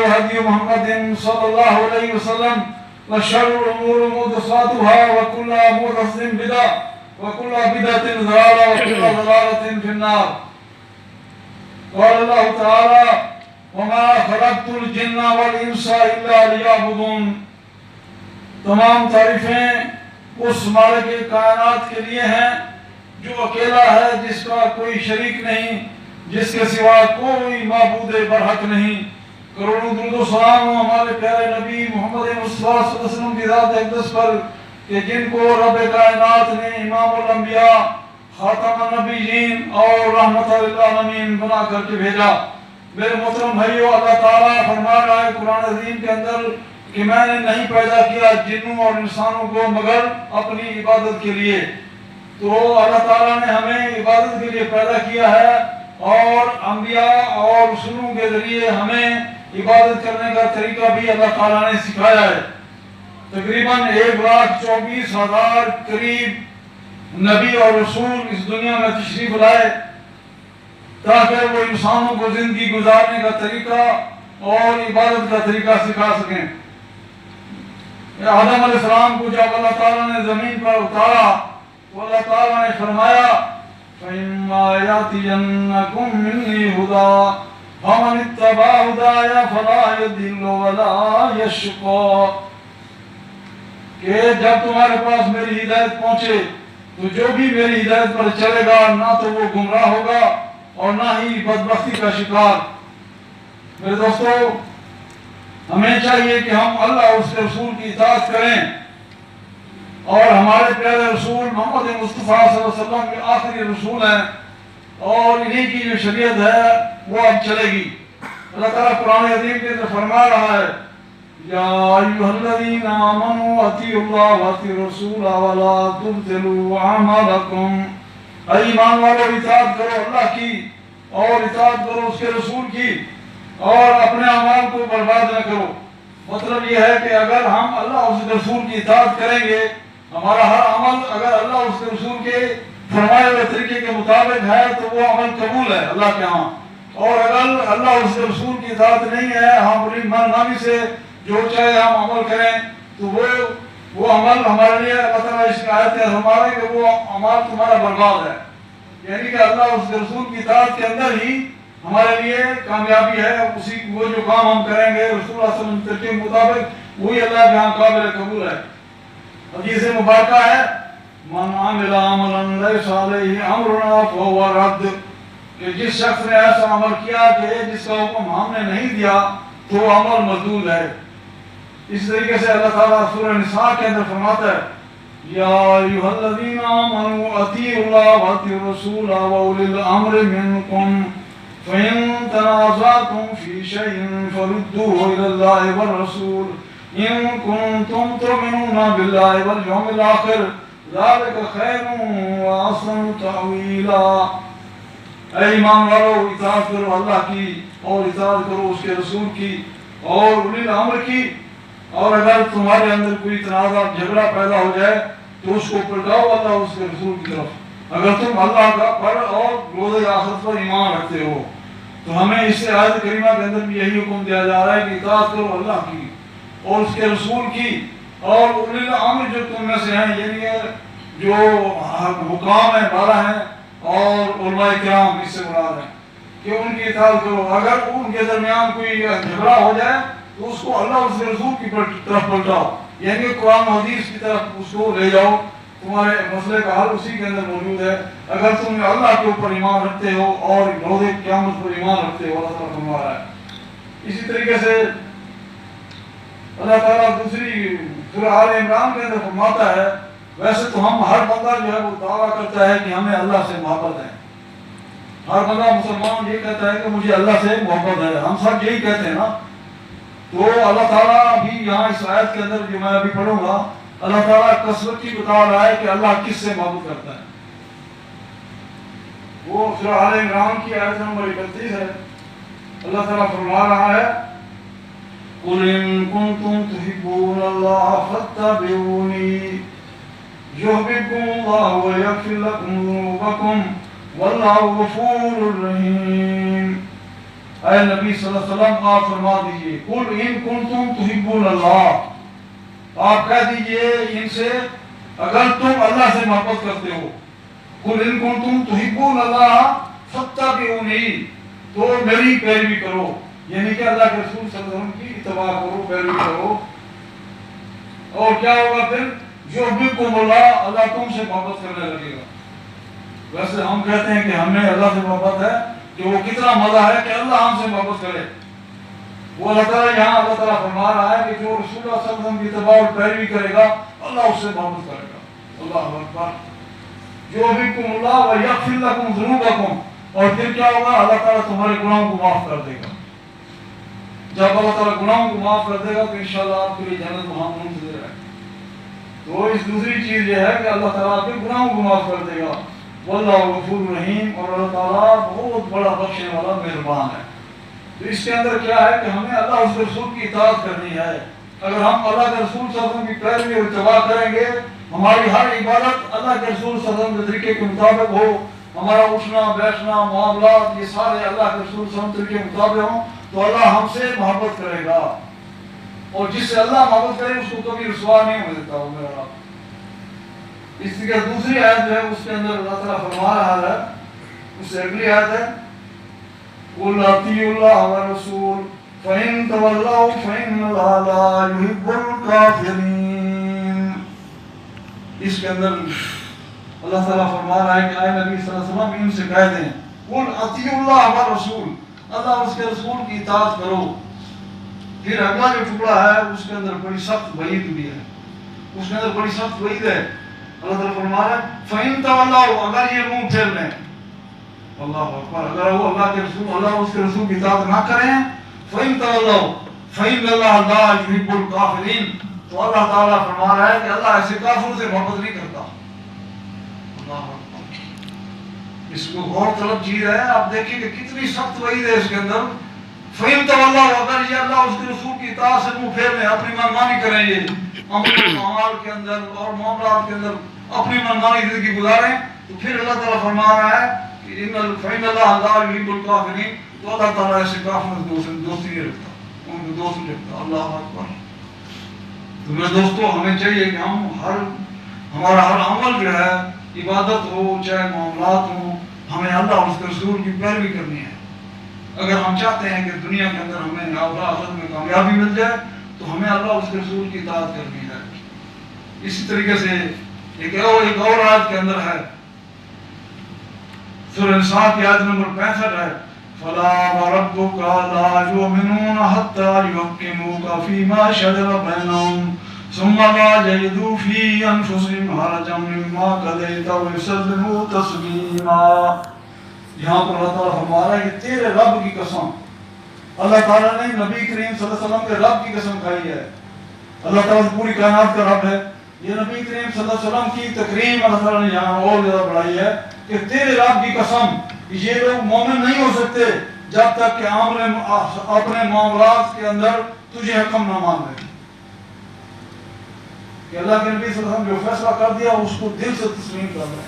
هدي محمد صلى الله عليه وسلم وشر الأمور محدثاتها وكل محدثة بدعة وكل بدعة ضلالة وكل ضلالة في النار. قال الله تعالى وما خلقت الجن والإنس إلا ليعبدون. تمام تعریفیں اس مالک کائنات کے لیے ہیں جو اکیلا ہے، جس کا کوئی شریک نہیں، جس کے سوا کوئی معبود برحق نہیں۔ کروڑوں درود و سلام ہمارے پیارے نبی محمد مصطفیٰ صلی اللہ علیہ وسلم کی ذات اقدس پر کہ جن کو رب کائنات نے امام الانبیاء، خاتم النبیین اور رحمت للعالمین بنا کر کے بھیجا۔ میرے محترم بھائیو، اللہ تعالیٰ فرما رہا ہے قرآن عظیم کے اندر کہ میں نے نہیں پیدا کیا جنوں اور انسانوں کو مگر اپنی عبادت کے لیے۔ تو اللہ تعالیٰ نے ہمیں عبادت کے لیے پیدا کیا ہے اور انبیاء اور رسولوں کے ذریعے ہمیں عبادت کرنے کا طریقہ بھی اللہ تعالیٰ نے سکھایا ہے۔ تقریباً 1,24,000 قریب نبی اور رسول اس دنیا میں تشریف لائے تاکہ وہ انسانوں کو زندگی گزارنے کا طریقہ اور عبادت کا طریقہ سکھا سکیں۔ آدم علیہ السلام کو جب اللہ تعالیٰ نے زمین پر اتارا تو اللہ تعالیٰ نے فرمایا فَإِمَّا يَأْتِيَنَّكُم مِّنِّي هُدًى فَمَنِ اتَّبَعَ هُدَايَ فَلَا يَضِلُّ وَلَا يَشْقَىٰ، کہ جب تمہارے پاس میری ہدایت پہنچے تو جو بھی میری ہدایت پر چلے گا نہ تو وہ گمراہ ہوگا اور نہ ہی بدبختی کا شکار۔ میرے دوستو، ہمیں چاہیے کہ ہم اللہ اور اس کے رسول کی اطاعت کریں اور ہمارے پیارے رسول محمد مصطفیٰ صلی اللہ علیہ وسلم کے آخری رسول ہیں اور انہی کی جو شریعت ہے وہ اب چلے گی۔ اللہ تعالیٰ قرآن عظیم کے اندر فرما رہا ہے یا ایھا الذین آمنوا اطیعوا اللہ واطیعوا الرسول ولا تبطلوا اعمالکم، اے ایمان والو اطاعت کرو اللہ کی اور اطاعت کرو اس کے رسول کی اور اپنے اعمال کو برباد نہ کرو۔ مطلب یہ ہے کہ اگر ہم اللہ اور اس کے رسول کی اطاعت کریں گے، ہمارا ہر عمل اگر اللہ اور اس کے رسول کے فرمائے ہوئے طریقے کے مطابق ہے تو وہ عمل قبول ہے اللہ کے ہاں، اور اگر اللہ اور اس کے رسول کی اطاعت نہیں ہے، ہم اپنی من مانی سے جو چاہے ہم عمل کریں تو وہ عمل ہمارے لیے اللہ تعالیٰ اس کی آیت ہے ہمارے کہ وہ عمل تمہارا برباد ہے، یعنی کہ اللہ اور اس کے رسول کی اطاعت کے اندر ہی ہمارے لیے کامیابی ہے۔ اسی وہ جو کام ہم کریں گے رسول اللہ صلی اللہ علیہ وسلم کے ترتیب مطابق وہی اللہ کے ہاں قابل قبول ہے۔ حدیث مبارکہ ہے من عمل عملا لیس علیہ امرنا فہو رد، کہ جس شخص نے ایسا عمل کیا کہ جس کا حکم ہم نے نہیں دیا تو وہ عمل مردود ہے۔ اس طریقے سے اللہ تعالیٰ سورہ نساء کے اندر فرماتا ہے یا ایھا الذین آمنوا اطیعوا اللہ واطیعوا الرسول واولی الامر منکم فَإِن تَنَازَعْتُمْ فِي شَيْءٍ فَرُدُّوهُ إِلَى اللَّهِ وَالرَّسُولِ إِن كُنتُمْ تُؤْمِنُونَ بِاللَّهِ وَالْيَوْمِ الْآخِرِ ذَلِكَ خَيْرٌ وَأَحْسَنُ تَأْوِيلًا۔ اے ایمان والو اطاعت کرو اللہ کی اور اطاعت کرو اس کے رسول کی اور اولی الامر کی، اور اگر تمہارے اندر کوئی تنازع جھگڑا پیدا ہو جائے تو اس کو پلٹاؤ اللہ اور اس کے رسول کی طرف۔ اگر تم اللہ کا پر اور روز آخرت پر ایمان رکھتے ہو تو ہمیں اس سے آیت کریمہ کے اندر بھی یہی حکم دیا جا رہا ہے کہ اطاعت کرو اللہ کی اور اس کے رسول کی اور اولی الامر جو تم میں سے ہیں، یعنی جو حکام ہیں 12 ہیں اور علماء کرام اس سے مراد ہیں کہ ان کی اطاعت کرو۔ اگر ان کے درمیان کوئی جھگڑا ہو جائے تو اس کو اللہ اور اس کے رسول کی طرف پلٹاؤ، یعنی قرآن و حدیث کی طرف اس کو لے جاؤ، تمہارے مسئلے کا حل اسی کے اندر موجود ہے۔ اگر تم اللہ کے اوپر ایمان رکھتے ہو اور روز قیامت پر ایمان رکھتے ہو، اللہ تعالیٰ فرما رہا ہے۔ اسی طریقے سے اللہ تعالیٰ دوسری سورہ آل عمران کے اندر فرماتا ہے ویسے تو ہم ہر بندہ جو ہے وہ دعویٰ کرتا ہے کہ ہمیں اللہ سے محبت ہے، ہر بندہ مسلمان یہ کہتا ہے کہ مجھے اللہ سے محبت ہے، ہم سب یہی کہتے ہیں نا۔ تو اللہ تعالیٰ بھی یہاں اس آیت کے اندر جو میں ابھی پڑھوں گا اللہ تعالیٰ کثرت کی بتا رہا ہے کہ اللہ کس سے محبت کرتا ہے۔ وہ سورہ آل عمران کی آیت نمبر 31 ہے۔ اللہ تعالیٰ فرما رہا ہے قُلْ إِن كُنتُمْ تُحِبُّونَ اللَّهَ فَاتَّبِعُونِي يُحْبِبْكُمُ اللَّهُ وَيَغْفِرْ لَكُمْ ذُنُوبَكُمْ وَاللَّهُ غَفُورٌ رَحِيمٌ۔ اے نبی صلی اللہ علیہ وسلم آپ فرما دیجئے قل ان کنتم تحبون اللہ، آپ کہہ دیجئے ان سے اگر تم اللہ سے محبت کرتے ہو، قل ان کنتم تحبون اللہ فاتبعونی، تو میری پیروی کرو، یعنی کہ اللہ کے رسول صلی اللہ علیہ وسلم کی اتباع کرو، پیروی کرو، اور کیا ہوگا پھر یحببکم اللہ، اللہ تم سے محبت کرنے لگے گا۔ ویسے ہم کہتے ہیں کہ ہمیں اللہ سے محبت ہے، کہ وہ کتنا مزہ ہے کہ اللہ ہم سے محبت کرے، وہ اللہ تعالیٰ یہاں اللہ تعالیٰ فرما رہا ہے کہ جو رسول اللہ صلی اللہ علیہ وسلم کی اتباع اور پیروی کرے گا اللہ اس سے محبت کرے گا۔ اللہ اکبر، یحببکم اللہ ویغفر لکم ذنوبکم، اور پھر کیا ہوگا، اللہ تعالیٰ تمہارے گناہوں کو معاف کر دے گا۔ جب اللہ تعالیٰ گناہوں کو معاف کر دے گا تو انشاءاللہ آپ کے لیے جنت وہاں منتظر ہے۔ تو اس دوسری چیز یہ ہے کہ اللہ تعالیٰ آپ کے گناہوں کو معاف کر دے گا، واللہ غفور رحیم، اور اللہ تعالیٰ بہت بڑا بخشنے والا مہربان ہے۔ تو اس کے اندر کیا ہے کہ ہمیں اللہ اس رسول کی اطاعت کرنی ہے۔ اگر ہم اللہ کے رسول صلی اللہ علیہ وسلم کی پیروی اور اتباع کریں گے، ہماری ہر عبادت اللہ کے رسول صلی اللہ علیہ وسلم کے طریقے کے مطابق ہو، ہمارا اٹھنا بیٹھنا معاملات یہ سارے اللہ کے رسول صلی اللہ علیہ وسلم کے طریقے کے مطابق ہوں، تو اللہ ہم سے محبت کرے گا، اور جس سے اللہ محبت کرے اس کو کبھی رسوا نہیں ہونے دیتا ہوں میرا رب۔ اس لیے دوسری آیت جو ہے اس کے اندر اللہ تعالیٰ فرما رہا ہے، اس سے اگلی آیت ہے قُلْ أَطِیعُوا اللَّهَ وَالرَّسُولَ فَإِن تَوَلَّوْا فَإِنَّ اللَّهَ لَا يُحِبُّ الْكَافِرِينَ۔ اس کے اندر اللہ تعالیٰ فرما رہا ہے کہ اے نبی صلی اللہ علیہ وسلم ان سے کہہ دیں قُلْ أَطِیعُوا اللَّهَ وَالرَّسُولَ، اللہ اور اس کے رسول کی اطاعت کرو۔ پھر اگلا جو ٹکڑا ہے اس کے اندر بڑی سخت وعید بھی ہے، اس کے اندر بڑی سخت وعید ہے۔ اللہ تعالیٰ فرما رہا ہے فَإِن تَوَلَّوْا، اگر یہ منہ پھیر لیں، اللہ اکبر، اگر وہ اللہ کے رسول اللہ اور اس کے رسول کی اطاعت نہ کریں، فَإِن تَوَلَّوْا فَإِنَّ اللَّهَ لَا يُحِبُّ الْكَافِرِينَ، تو اللہ تعالیٰ فرما رہا ہے کہ اللہ ایسے کافروں سے محبت نہیں کرتا۔ اللہ اکبر، اس کو غور طلب چیز ہے، آپ دیکھیں کہ کتنی سخت وعید ہے اس کے اندر۔ فَإِن تَوَلَّوْا، اگر یہ اللہ اور اس کے رسول کی اطاعت سے منہ پھیر لیں، اپنی منمانی کریں، یہ امر و اعمال کے اندر اور معاملات کے اندر اپنی منمانی زندگی گزاریں، تو پھر اللہ تعالیٰ فرما رہا ہے کہ فَإِنَّ اللَّهَ لَا يُحِبُّ الْكَافِرِينَ، تو اللہ تعالیٰ ایسے کافروں سے دوستی نہیں رکھتا، ان کو دوست نہیں رکھتا۔ اللہ اکبر۔ تو میرے دوستو، ہمیں چاہیے کہ ہمارا ہر عمل جو ہے، عبادت ہو چاہے معاملات ہوں، ہمیں اللہ اور اس کے رسول کی پیروی کرنی ہے۔ اگر ہم چاہتے ہیں کہ دنیا کے اندر ہمیں آخرت میں کامیابی مل جائے تو ہمیں اللہ اور اس کے رسول کی اطاعت کرنی ہے۔ اسی طریقے سے ایک اور آیت کے اندر ہے، سورہ نساء کی آیت نمبر 65 ہے، فَلَا وَرَبُّكَ لَا يُؤْمِنُونَ حَتَّى يُحَكِّمُوكَ فِي مَا شَجَرَ بَيْنَهُمْ ثُمَّ لَا يَجِدُوا فِي أَنفُسِهِمْ حَرَجًا مِّمَّا قَضَيْتَ وَيُسَلِّمُوا تَسْلِيمًا۔ یہاں پر اللہ تعالیٰ فرما رہا ہے کہ تیرے رب کی قسم، اللہ تعالیٰ نے نبی کریم صلی اللہ علیہ وسلم کے رب کی قسم کھائی ہے۔ اللہ تعالیٰ پوری کائنات کا رب ہے، یہ نبی کریم صلی اللہ علیہ وسلم کی تکریم اللہ تعالیٰ نے یہاں اور زیادہ بڑھائی ہے کہ تیرے رب کی قسم، یہ لوگ مومن نہیں ہو سکتے جب تک کہ اپنے معاملات کے اندر تجھے حکم نہ مان لیں، کہ اللہ کے نبی صلی اللہ علیہ وسلم جو فیصلہ کر دیا اس کو دل سے تسلیم کر لیں،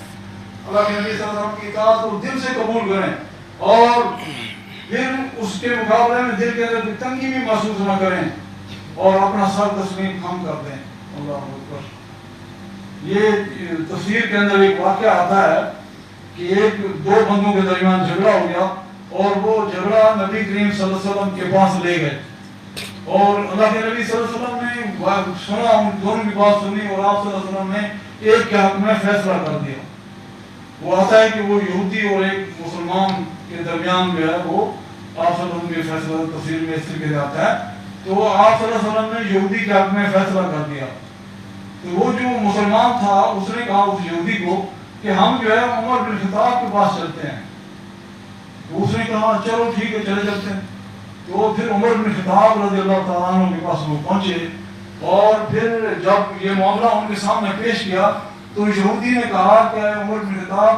اللہ کے نبی صلی اللہ علیہ وسلم کی اطاعت کو دل سے قبول کریں، اور پھر اس کے مقابلے میں دل کے اندر کوئی تنگی بھی محسوس نہ کریں اور اپنا سر تسلیم خم کر دیں۔ اللہ اکبر۔ یہ تفسیر کے اندر ایک واقعہ آتا ہے کہ دو بندوں کے درمیان جھگڑا ہو گیا، اور وہ جھگڑا نبی کریم صلی اللہ علیہ وسلم کے پاس لے گئے، اور اللہ کے نبی صلی اللہ علیہ وسلم نے سنا، ان دونوں کی بات سنی، اور آپ صلی اللہ علیہ وسلم نے ایک کے حق میں فیصلہ کر دیا۔ وہ آتا ہے کہ وہ یہودی اور ایک مسلمان کے درمیان جو ہے وہ آپ صلی اللہ علیہ وسلم کے فیصلہ تفسیر میں اس طریقے سے آتا ہے، تو آپ صلی اللہ علیہ وسلم نے یہودی کے حق میں فیصلہ کر دیا۔ تو وہ جو مسلمان تھا اس نے کہا اس یہودی کو کہ ہم جو ہے عمر بن خطاب کے پاس چلتے ہیں، تو اس نے کہا چلو ٹھیک ہے چلے چلتے ہیں۔ تو پھر عمر بن خطاب رضی اللہ تعالیٰ عنہ کے پاس وہ پہنچے، اور پھر جب یہ معاملہ ان کے سامنے پیش کیا تو یہودی نے کہا کہ عمر بن خطاب،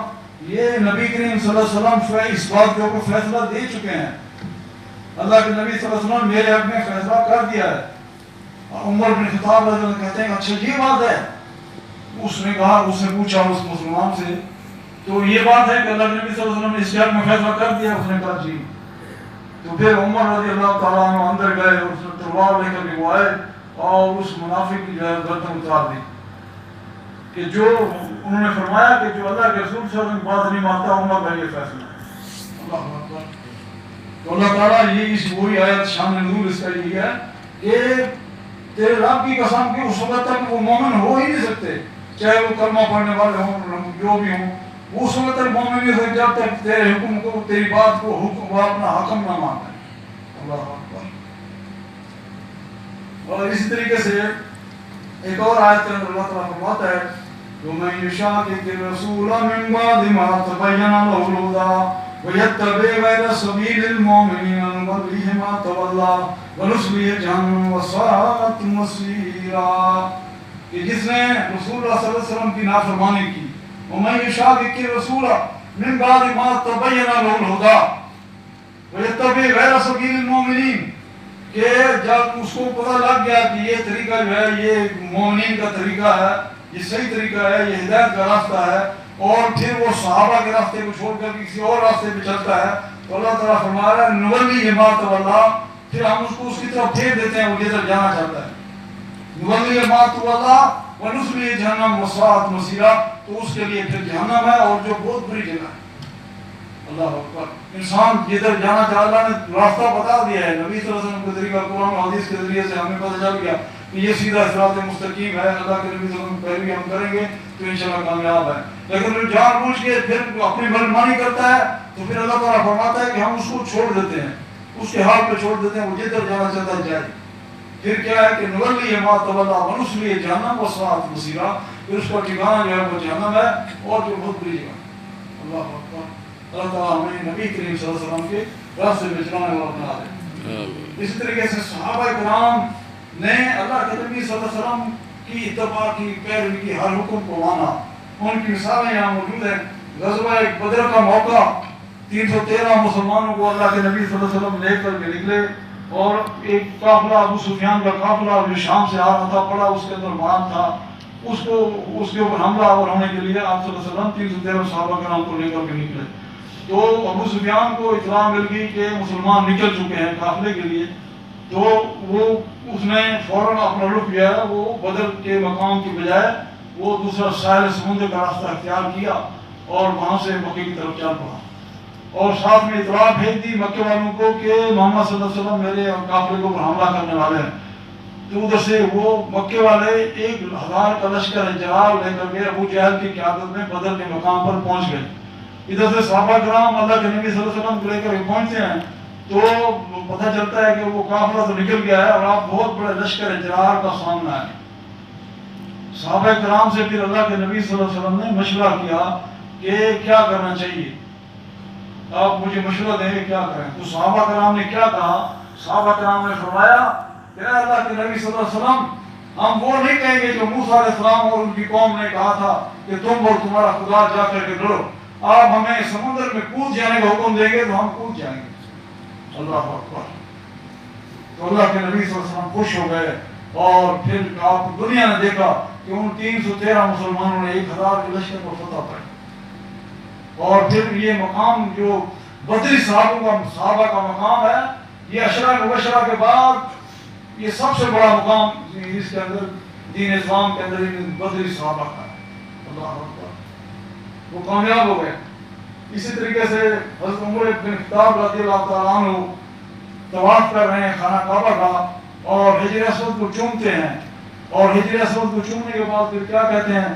یہ نبی کریم صلی اللہ علیہ وسلم اس بات کے اوپر فیصلہ دے چکے ہیں، اللہ کے نبی صلی اللہ علیہ وسلم نے میرے حق میں فیصلہ کر دیا ہے۔ عمر بن خطاب رضی اللہ عنہ کہتے ہیں اچھا یہ بات ہے؟ اس نے کہا، اس نے پوچھا اس مسلمان سے، تو یہ بات ہے کہ اللہ کے نبی صلی اللہ علیہ وسلم نے اس حق میں فیصلہ کر دیا؟ اس نے کہا جی۔ تو پھر عمر رضی اللہ تعالیٰ عنہ اندر گئے اور اس نے تلوار لے کر کے وہ آئے اور اس منافق کی جو ہے گردن اتار دی کہ جو انہوں نے فرمایا کہ جو اللہ کے رسول صلی اللہ علیہ وسلم کی بات نہیں مانتا عمر کا یہ فیصلہ ہے. اللہ اکبر. تو اللہ تعالیٰ یہ اس وہی آیت شان نزول اس کا یہ ہے کہ تیرے رب کی قسم کہ اس وقت تک وہ مومن ہو ہی نہیں سکتے چاہے وہ کلمہ پڑھنے والے ہوں جو بھی ہوں وہ اس وقت تک مومن نہیں ہو سکتے جب تک تیرے حکم کو تیری بات کو حکم وہ اپنا حکم نہ مانتے. اللہ اکبر. اور اسی طریقے سے ایک اور آیت کے اندر اللہ تعالیٰ فرماتا ہے وَمَن يُشَاقِقِ الرَّسُولَ مِن بَعْدِ مَا تَبَيَّنَ لَهُ الْهُدَىٰ وَيَتَّبِعْ غَيْرَ سَبِيلِ الْمُؤْمِنِينَ نُوَلِّهِ مَا تَوَلَّىٰ وَنُصْلِهِ جَهَنَّمَ وَسَاءَتْ مَصِيرًا. کہ جس نے رسول اللہ صلی اللہ علیہ وسلم کی نافرمانی کی وَمَن يُشَاقِقِ الرَّسُولَ مِن بَعْدِ مَا تَبَيَّنَ لَهُ الْهُدَىٰ وَيَتَّبِعْ غَيْرَ سَبِيلِ الْمُؤْمِنِينَ کہ جب اس کو پتہ لگ گیا کہ یہ طریقہ جو ہے یہ مومنین کا طریقہ ہے یہ صحیح طریقہ ہے یہ ہدایت کا راستہ ہے اور پھر وہ صحابہ کے راستے کو چھوڑ کر کسی اور راستے پہ چلتا ہے تو اللہ تعالیٰ فرما رہا ہے نولی ما تولیٰ پھر ہم اس کو اس کی طرف پھیر دیتے ہیں وہ جدھر جانا چاہتا ہے. نولی ما تولیٰ ونصلیہ جہنم وساءت مصیرا تو اس کے لیے پھر جہنم ہے اور جو بہت بری جگہ ہے. اللہ اکبر. انسان جدھر جانا چاہتا اللہ نے راستہ بتا دیا ہے نبی صلی اللہ علیہ وسلم کے طریقہ قرآن و حدیث کے ذریعے سے ہمیں پتہ چل گیا کہ یہ سیدھا صراط مستقیم ہے. اللہ کے نبی صلی اللہ علیہ وسلم پیروی ہم کریں گے تو انشاءاللہ کامیاب ہے. لیکن جو جان بوجھ کے پھر اپنی منمانی کرتا ہے تو پھر اللہ تعالیٰ فرماتا ہے کہ ہم اس کو چھوڑ دیتے ہیں اس کے حال پہ چھوڑ دیتے ہیں وہ جدھر جانا چاہتا ہے جائے. پھر کیا ہے کہ نولی ما تولیٰ ونصلیہ جہنم وساءت مصیرا پھر اس کا ٹھکانہ جو ہے وہ جہنم ہے اور جو بہت بری جگہ. اللہ اکبر. اللہ تعالیٰ ہمیں نبی کریم صلی اللہ علیہ وسلم کے راستے میں چلانے والا بنا دے. اسی طریقے سے صحابہ کرام نے اللہ کے نبی صلی اللہ علیہ وسلم کی اتباع کی پیروی کی ہر حکم کو مانا. ان کی مثالیں یہاں موجود ہیں. غزوہ بدر کا موقع 313 مسلمانوں کو اللہ کے نبی صلی اللہ علیہ وسلم لے کر کے نکلے اور ایک قافلہ ابو سفیان کا قافلہ جو شام سے آ رہا تھا پڑا اس کے اندر ماران تھا اس کے اوپر حملہ آور ہونے کے لیے آپ صلی اللہ علیہ وسلم 313 صحابہ کرام کو لے کر کے نکلے. تو ابو سفیان کو اطلاع مل گئی کہ مسلمان نکل چکے ہیں قافلے کے لیے تو اس نے فوراً اپنا رخ جو ہے وہ بدر کے مقام کی بجائے وہ دوسرا ساحل سمندر کا راستہ اختیار کیا اور وہاں سے مکے کی طرف چل پڑا اور ساتھ میں اطلاع بھیج دی مکے والوں کو کہ محمد صلی اللہ علیہ وسلم میرے قافلے کو حملہ کرنے والے ہیں. تو ادھر سے وہ مکے والے 1000 کا لشکر جلال لے کر کے ابو جہل کی قیادت میں بدر کے مقام پر پہنچ گئے. ادھر سے صحابہ کرام اللہ کے نبی صلی اللہ علیہ وسلم کو لے کر پہنچتے ہیں تو پتہ چلتا ہے کہ وہ قافلہ تو نکل گیا ہے اور آپ بہت بڑے لشکر جرار کا سامنا ہے. صحابہ کرام سے پھر اللہ کے نبی صلی اللہ علیہ وسلم نے مشورہ کیا کہ کیا کرنا چاہیے آپ مجھے مشورہ دیں گے کیا کریں. تو صحابہ کرام نے کیا کہا صحابہ کرام نے فرمایا کہ اے اللہ کے نبی صلی اللہ علیہ وسلم ہم وہ نہیں کہیں گے جو موسیٰ علیہ السلام اور ان کی قوم نے کہا تھا کہ تم اور تمہارا خدا جا کر کے لڑو. آپ ہمیں سمندر میں کود جانے کا حکم دیں گے تو ہم کود جائیں گے. اللہ اکبر. تو اللہ کے نبی صلی اللہ علیہ وسلم خوش ہو گئے اور پھر آپ دنیا نے دیکھا کہ ان 313 مسلمانوں نے 1000 کے لشکر کو فتح پائی اور پھر یہ مقام جو بدری صحابہ کا مقام ہے یہ عشرہ مبشرہ کے بعد یہ سب سے بڑا مقام اس کے اندر دین اسلام کے اندر بدری صحابہ کا ہے. اللہ اکبر. وہ کامیاب ہو گئے. اسی طریقے سے حضرت عمر بن خطاب رضی اللہ تعالیٰ عنہ طواف کر رہے ہیں خانہ کعبہ کا اور حجر اسود کو چومتے ہیں اور حجر اسود کو چومنے کے بعد پھر کیا کہتے ہیں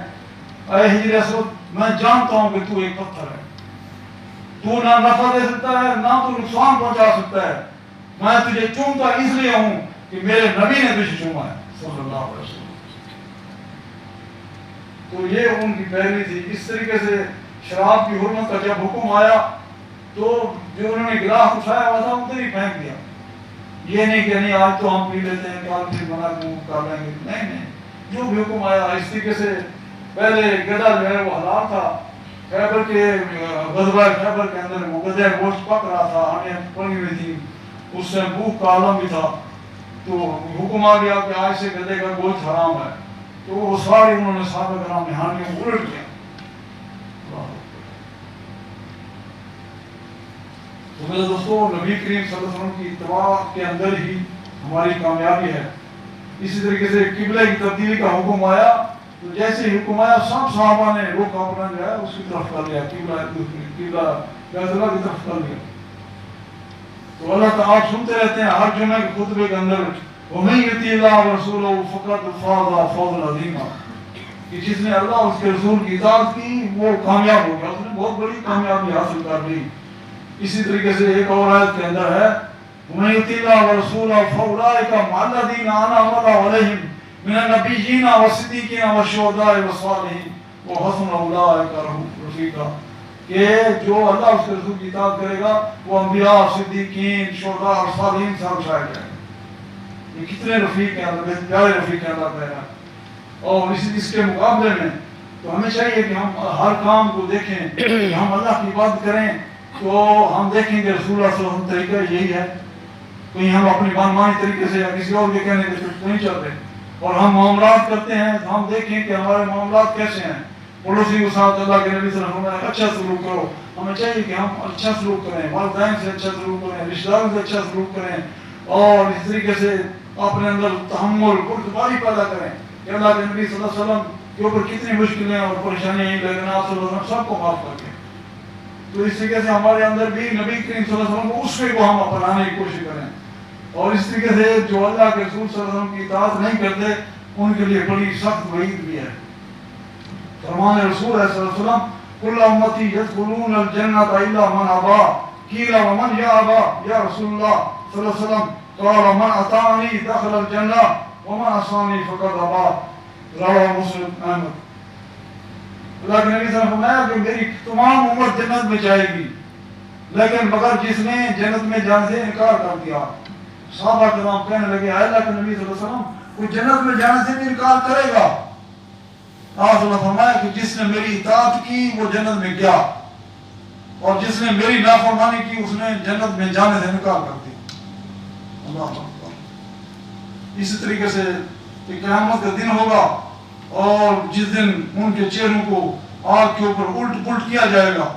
اے حجر اسود میں جانتا ہوں کہ تو ایک پتھر ہے تو نہ نفع دے سکتا ہے نہ تو نقصان پہنچا سکتا ہے میں تجھے چومتا اس لیے ہوں کہ میرے نبی نے تجھے چوما ہے صلی اللہ علیہ وسلم. تو یہ ان کی پیروی تھی. اس طریقے سے شراب کی حرمت کا جب حکم آیا تو جو انہوں نے گلاس اٹھایا ہوا تھا ادھر ہی پھینک دیا. یہ نہیں کہ نہیں آج تو ہم پی لیتے ہیں کل پھر بنا کر لیں گے. نہیں جو بھی حکم آیا اس طریقے سے پہلے گدا جو ہے وہ حلال تھا. خیبر کے غزوہ خیبر کے اندر وہ گدے گوشت پک رہا تھا آنکھیں پڑی ہوئی تھی اس سے بھوک کا عالم بھی تھا تو حکم آ گیا کہ آج سے گدے کا گوشت حرام ہے. تو وہ سارے انہوں نے صحابہ کرام نے ہانڈیوں الٹ دیا. تو میرے دوستوں نبی کریم صلی اللہ علیہ وسلم کی اتباع کے اندر ہی ہماری کامیابی ہے. اسی طریقے سے قبلے کی تبدیلی کا حکم آیا تو جیسے ہی حکم آیا سب صحابہ نے رخ اپنا جو ہے اس کی طرف کر لیا, قبلہ بیت اللہ کی طرف کر لیا. تو اللہ تعالیٰ آپ سنتے رہتے ہیں ہر جمعے کے خطبے کے اندر وَمَن يُطِعِ اللَّهَ وَرَسُولَهُ فَقَدْ فَازَ فَوْزًا عَظِيمًا, کہ جس نے اللہ اور اس کے رسول کی اطاعت کی وہ کامیاب ہو گیا, اس نے بہت بڑی کامیابی حاصل کر لی. اسی طریقے سے ایک اور آیت کے اندر ہے وَمَن يُطِعِ اللَّهَ وَرَسُولَهُ فَأُولَٰئِكَ مَعَ الَّذِينَ أَنْعَمَ اللَّهُ عَلَيْهِم مِّنَ النَّبِيِّينَ وَالصِّدِّيقِينَ وَالشُّهَدَاءِ وَالصَّالِحِينَ وَحَسُنَ أُولَٰئِكَ رَفِيقًا, کہ جو اللہ اس کے رسول کی اطاعت کرے گا وہ انبیاء, صدیقین, شہداء اور صالحین سے بچائے جائیں گے. یہ کتنے رفیق ہیں, اللہ پیارے رفیق ہیں اللہ تعالیٰ. اور اس کے مقابلے میں تو ہمیں چاہیے کہ ہم ہر کام کو دیکھیں کہ ہم اللہ کی عبادت کریں تو ہم دیکھیں کہ رسول اللہ صلی اللہ علیہ وسلم طریقہ یہی ہے. کہیں ہم اپنی منمانی طریقے سے یا کسی اور کے کہنے کے تو نہیں چل رہے. اور ہم معاملات کرتے ہیں تو ہم دیکھیں کہ ہمارے معاملات کیسے ہیں. پڑوسی کے ساتھ اللہ کے نبی صلی اللہ علیہ وسلم نے اچھا سلوک کرو, ہمیں چاہیے کہ ہم اچھا سلوک کریں, والدین سے اچھا سلوک کریں, رشتہ داروں سے اچھا سلوک کریں, اور اس طریقے سے اپنے اندر تحمل, بردباری پیدا کریں کہ اللہ کے نبی صلی اللہ علیہ وسلم کے اوپر کتنی مشکلیں اور پریشانیاں ہیں لیکن آپ صلی اللہ علیہ وسلم سب کو معاف کر کے. تو اس طریقے سے ہمارے اندر بھی نبی کریم صلی اللہ علیہ وسلم کو اسوے کو ہم اپنانے کی کوشش کریں. اور اس طریقے سے جو اللہ کے رسول صلی اللہ علیہ وسلم کی اطاعت نہیں کرتے ان کے لیے بڑی سخت وعید بھی ہے. فرمان رسول ہے صلی اللہ علیہ وسلم کل امتی یدخلون الجنۃ الا من ابا قیل ومن یا ابا یا رسول اللہ صلی اللہ علیہ وسلم قال من اطاعنی دخل الجنہ ومن عصانی فقد ابا, رواه مسلم احمد. اللہ کے نبی صلی اللہ علیہ وسلم نے فرمایا کہ میری تمام امت جنت میں جائے گی لیکن مگر جس نے جنت میں جانے سے انکار کر دیا. صحابہ کرام کہنے لگے اللہ کے نبی صلی اللہ علیہ وسلم وہ جنت میں جانے سے بھی انکار کرے گا. آپ نے فرمایا کہ جس نے میری اطاعت کی وہ جنت میں گیا اور جس نے میری نافرمانی کی اس نے جنت میں جانے سے انکار کر دیا. اللہ اکبر. اسی طریقے سے قیامت کا دن ہوگا اور جس دن ان کے چہروں کو آگ کے اوپر الٹ پلٹ کیا جائے گا.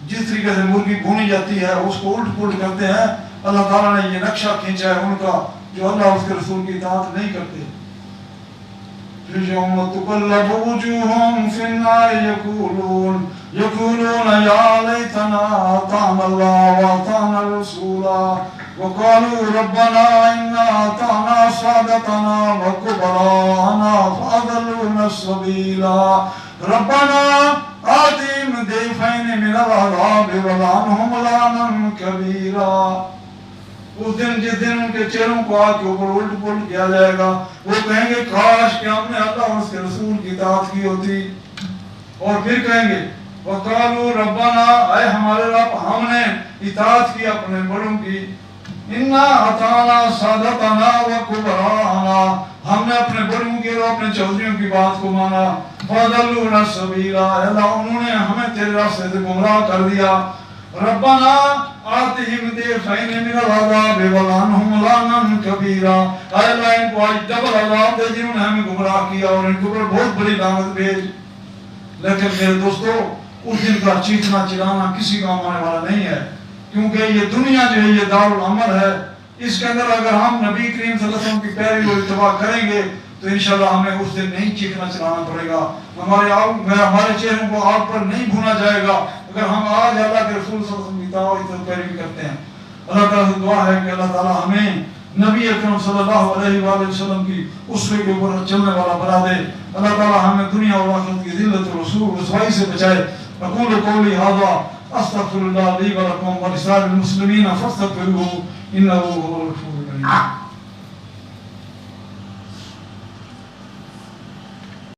جس طریقے سے مرغی بھونی جاتی ہے اس کو الٹ پلٹ کرتے ہیں. اللہ تعالیٰ نے یہ نقشہ کھینچا ہے ان کا جو اللہ اس کے رسول کی اطاعت نہیں کرتے. يوم تقلب وجوههم في النار يقولون يا ليتنا أطعنا الله وأطعنا الرسول وقالوا ربنا إنا أطعنا سادتنا وكبراءنا فأضلونا السبيل ربنا آتهم ضعفين من العذاب والعنهم لعنا كبيرا. اس دن جس دن ان کے چہروں کو آگ کے اوپر الٹ پلٹ کیا جائے گا وہ کہیں گے کاش کہ ہم نے اللہ اور اس کے رسول کی اطاعت کی ہوتی. اور پھر کہیں گے وقالوا ربنا, اے ہمارے رب ہم نے اطاعت کی اپنے بڑوں کی, انا اطعنا سادتنا وکبراءنا, ہم نے اپنے بڑوں کی اور اپنے چودھریوں کی بات کو مانا. فضلونا السبیلا, اللہ انہوں نے ہمیں تیرے راستے سے گمراہ کر دیا. ربنا آتهم ضعفین من العذاب ولعنهم لعنا کبیرا, اے اللہ ان کو آج ڈبل عذاب دے جنہوں نے ہمیں گمراہ کیا اور ان کے اوپر بہت بڑی لعنت بھیج. لیکن میرے دوستو اس دن کا چیخنا چلانا کسی کام آنے والا نہیں ہے کیونکہ یہ دنیا جو ہے یہ دارالعمل ہے. اس کے اندر اگر ہم نبی کریم صلی اللہ علیہ وسلم کی پیروی اور اتباع کریں گے تو انشاءاللہ ہمیں اس دن نہیں چیخنا چلانا پڑے گا. ہمارے چہروں کو آگ پر نہیں بھونا جائے گا اگر ہم آج اللہ کے رسول صلی اللہ علیہ وسلم کی اطاعت اور پیروی کرتے ہیں. اللہ تعالیٰ سے دعا ہے کہ اللہ تعالیٰ ہمیں نبی اکرم صلی اللہ علیہ وآلہ وسلم کی اسوے کے اوپر چلنے والا بنا دے. اللہ تعالیٰ ہمیں دنیا اور آخرت کی ذلت و رسوائی سے بچائے. اقول قولی ھذا استغفر اللہ لی ولکم ولسائر المسلمین فاستغفروہ انہ هو الغفور الرحیم.